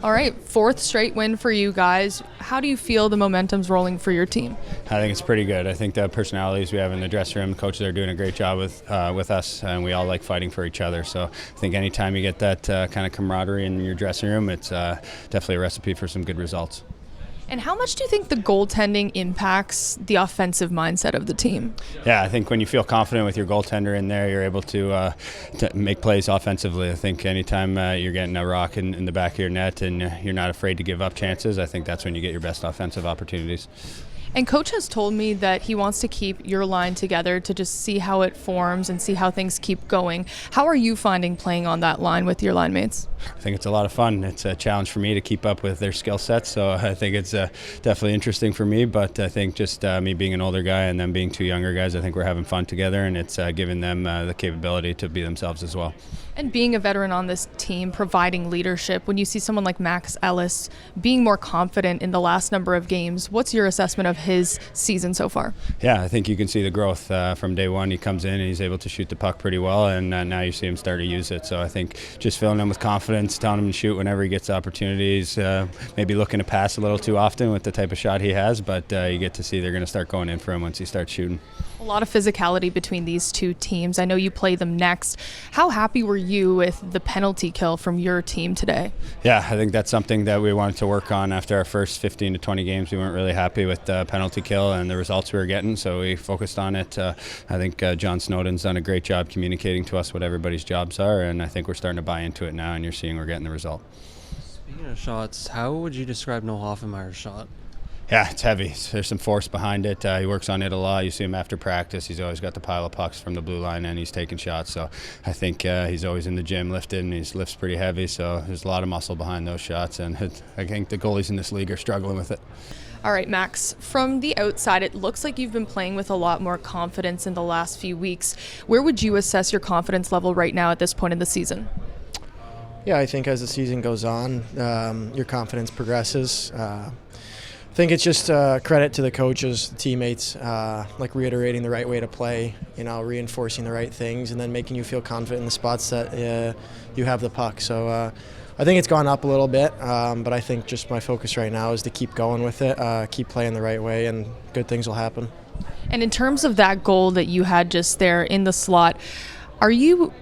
All right, fourth straight win for you guys. How do you feel the momentum's rolling for your team? I think it's pretty good. I think the personalities we have in the dressing room, the coaches are doing a great job with us, and we all like fighting for each other. So I think anytime you get that kind of camaraderie in your dressing room, it's definitely a recipe for some good results. And how much do you think the goaltending impacts the offensive mindset of the team? Yeah, I think when you feel confident with your goaltender in there, you're able to make plays offensively. I think anytime you're getting a rock in the back of your net and you're not afraid to give up chances, I think that's when you get your best offensive opportunities. And Coach has told me that he wants to keep your line together to just see how it forms and see how things keep going. How are you finding playing on that line with your line mates? I think it's a lot of fun. It's a challenge for me to keep up with their skill sets, so I think it's definitely interesting for me, but I think just me being an older guy and them being two younger guys, I think we're having fun together, and it's giving them the capability to be themselves as well. And being a veteran on this team, providing leadership, when you see someone like Max Ellis being more confident in the last number of games, what's your assessment of his season so far? Yeah, I think you can see the growth from day one. He comes in and he's able to shoot the puck pretty well, and now you see him start to use it. So I think just filling him with confidence, telling him to shoot whenever he gets opportunities, maybe looking to pass a little too often with the type of shot he has, but you get to see they're going to start going in for him once he starts shooting. A lot of physicality between these two teams. I know you play them next. How happy were you with the penalty kill from your team today? Yeah, I think that's something that we wanted to work on after our first 15 to 20 games. We weren't really happy with the penalty kill and the results we were getting, so we focused on it. I think John Snowden's done a great job communicating to us what everybody's jobs are, and I think we're starting to buy into it now, and you're seeing we're getting the result. Speaking of shots, how would you describe Noel Hoffenmeyer's shot? Yeah, it's heavy. There's some force behind it. He works on it a lot. You see him after practice. He's always got the pile of pucks from the blue line, and he's taking shots. So I think he's always in the gym lifting. He lifts pretty heavy, so there's a lot of muscle behind those shots, and I think the goalies in this league are struggling with it. All right, Max, from the outside, it looks like you've been playing with a lot more confidence in the last few weeks. Where would you assess your confidence level right now at this point in the season? Yeah, I think as the season goes on, your confidence progresses. I think it's just credit to the coaches, the teammates, like reiterating the right way to play, reinforcing the right things, and then making you feel confident in the spots that you have the puck. So I think it's gone up a little bit, but I think just my focus right now is to keep going with it, keep playing the right way, and good things will happen. And in terms of that goal that you had just there in the slot, are you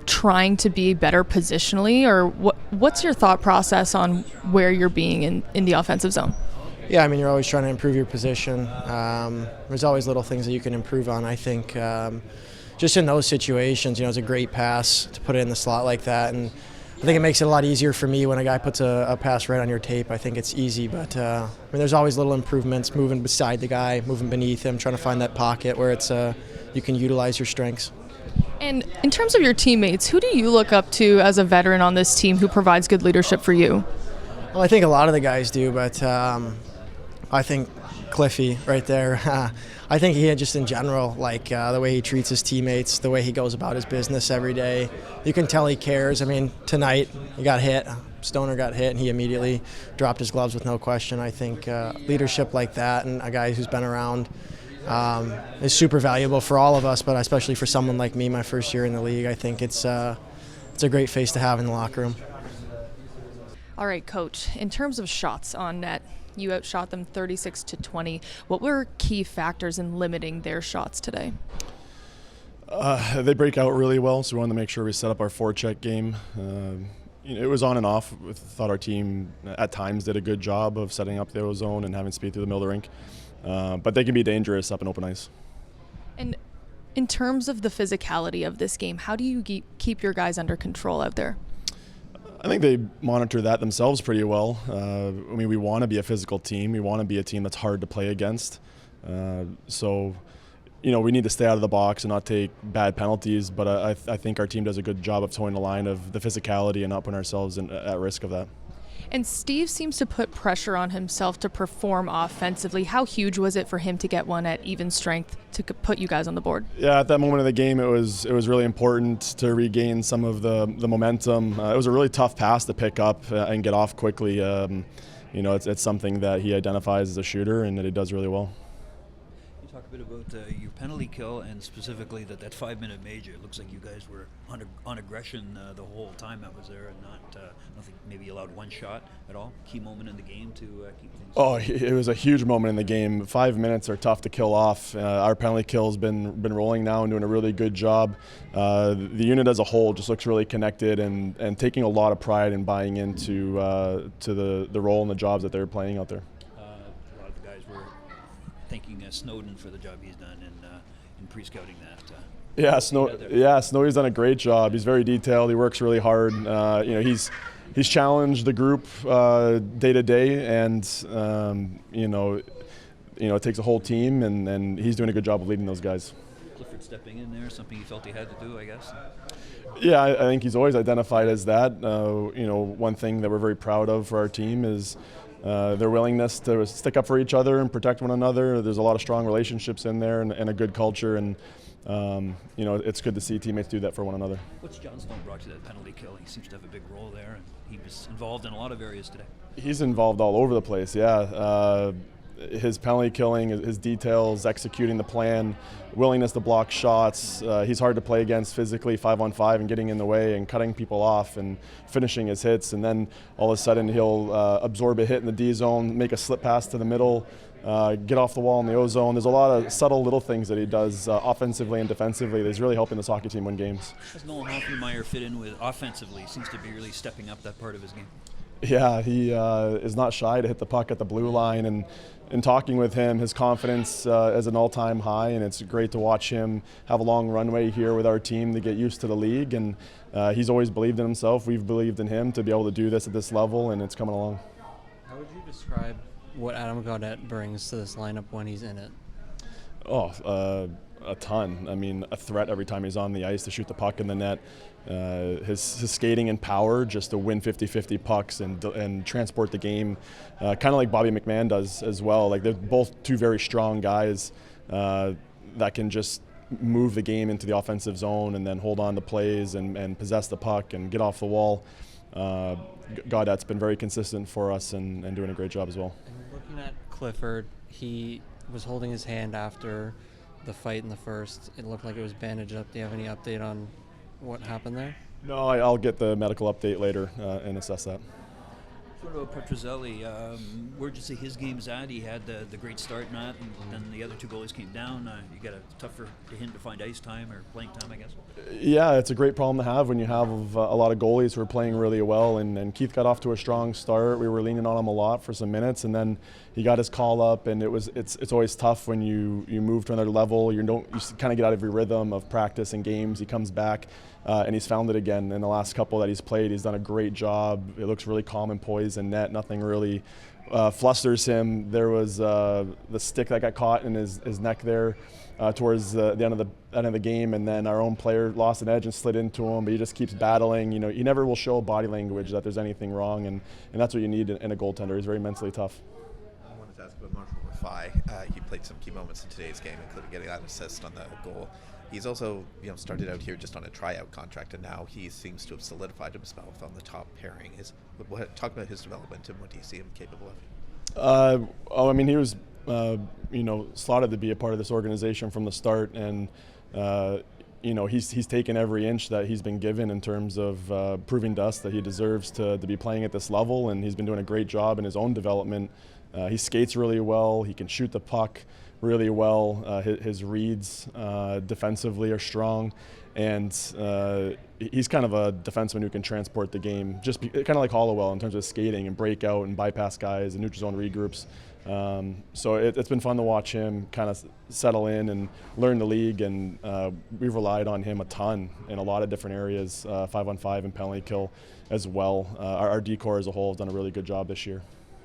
trying to be better positionally, or what's your thought process on where you're being in the offensive zone? Yeah, I mean, you're always trying to improve your position. There's always little things that you can improve on. I think just in those situations, it's a great pass to put it in the slot like that. And I think it makes it a lot easier for me when a guy puts a pass right on your tape. I think it's easy, but there's always little improvements, moving beside the guy, moving beneath him, trying to find that pocket where it's you can utilize your strengths. And in terms of your teammates, who do you look up to as a veteran on this team who provides good leadership for you? Well, I think a lot of the guys do, but I think Cliffy right there. I think he just in general, the way he treats his teammates, the way he goes about his business every day. You can tell he cares. I mean, tonight he got hit. Stoner got hit, and he immediately dropped his gloves with no question. I think leadership like that and a guy who's been around is super valuable for all of us, but especially for someone like me, my first year in the league. I think it's a great face to have in the locker room. All right, Coach, in terms of shots on net, you outshot them 36-20. What were key factors in limiting their shots today? They break out really well, so we wanted to make sure we set up our forecheck game. It was on and off. I thought our team at times did a good job of setting up their zone and having speed through the middle of the rink. But they can be dangerous up in open ice. And in terms of the physicality of this game, how do you keep your guys under control out there? I think they monitor that themselves pretty well. We want to be a physical team. We want to be a team that's hard to play against. So we need to stay out of the box and not take bad penalties. But I think our team does a good job of towing the line of the physicality and not putting ourselves at risk of that. And Steve seems to put pressure on himself to perform offensively. How huge was it for him to get one at even strength to put you guys on the board? Yeah, at that moment of the game, it was really important to regain some of the momentum. It was a really tough pass to pick up and get off quickly. It's something that he identifies as a shooter and that he does really well. You talk bit about your penalty kill and specifically that 5-minute major. It looks like you guys were on aggression the whole time that was there, and nothing. Maybe you allowed one shot at all. Key moment in the game to keep things. Oh, it was a huge moment in the game. 5 minutes are tough to kill off. Our penalty kill's been rolling now and doing a really good job. The unit as a whole just looks really connected and taking a lot of pride in buying into to the role and the jobs that they're playing out there. A lot of the guys were thanking Snowden for the job he's done in pre-scouting that. Snowy's done a great job. He's very detailed. He works really hard. He's challenged the group day to day, and it takes a whole team, and he's doing a good job of leading those guys. Clifford stepping in there, something he felt he had to do, I guess. Yeah, I think he's always identified as that. One thing that we're very proud of for our team is their willingness to stick up for each other and protect one another. There's a lot of strong relationships in there and a good culture, and it's good to see teammates do that for one another. What's Johnstone brought to that penalty kill? He seems to have a big role there, and he was involved in a lot of areas today. He's involved all over the place, yeah. His penalty killing, his details, executing the plan, willingness to block shots. He's hard to play against physically, 5-on-5, and getting in the way and cutting people off and finishing his hits. And then all of a sudden he'll absorb a hit in the D zone, make a slip pass to the middle, get off the wall in the O zone. There's a lot of subtle little things that he does offensively and defensively that he's really helping this hockey team win games. Does Nolan Hoffenmeyer fit in with offensively? He seems to be really stepping up that part of his game. Yeah, he is not shy to hit the puck at the blue line, and in talking with him, his confidence is an all-time high, and it's great to watch him have a long runway here with our team to get used to the league, and he's always believed in himself. We've believed in him to be able to do this at this level, and it's coming along. How would you describe what Adam Gaudette brings to this lineup when he's in it? A ton. I mean, a threat every time he's on the ice to shoot the puck in the net. His skating and power just to win 50-50 pucks and transport the game, kind of like Bobby McMahon does as well. Like, they're both two very strong guys that can just move the game into the offensive zone and then hold on to plays and possess the puck and get off the wall. Gaudette's been very consistent for us and doing a great job as well. And looking at Clifford, he was holding his hand after the fight in the first. It looked like it was bandaged up. Do you have any update on what happened there? No, I'll get the medical update later and assess that. What about Petrozelli? Where'd you say his game's at? He had the great start in that, and then the other two goalies came down. You got a tougher to him to find ice time or playing time, I guess. Yeah, it's a great problem to have when you have a lot of goalies who are playing really well. And Keith got off to a strong start. We were leaning on him a lot for some minutes, and then he got his call up. And it's always tough when you move to another level. You kind of get out of your rhythm of practice and games. He comes back. And he's found it again in the last couple that he's played. He's done a great job. It looks really calm and poised in net. Nothing really flusters him. There was the stick that got caught in his neck there towards the end of the game, and then our own player lost an edge and slid into him. But he just keeps battling. He never will show body language that there's anything wrong, and that's what you need in a goaltender. He's very mentally tough. I wanted to ask about Marshall Rafai. He played some key moments in today's game, including getting that assist on the goal. He's also, started out here just on a tryout contract, and now he seems to have solidified himself on the top pairing. Talk about his development and what do you see him capable of? He was, slotted to be a part of this organization from the start, and he's taken every inch that he's been given in terms of proving to us that he deserves to be playing at this level, and he's been doing a great job in his own development. He skates really well. He can shoot the puck really well. His reads defensively are strong, and he's kind of a defenseman who can transport the game, kind of like Hollowell in terms of skating and break out and bypass guys and neutral zone regroups. So it's been fun to watch him kind of settle in and learn the league, and we've relied on him a ton in a lot of different areas, 5-on-5 and penalty kill as well. Our D-corps as a whole has done a really good job this year.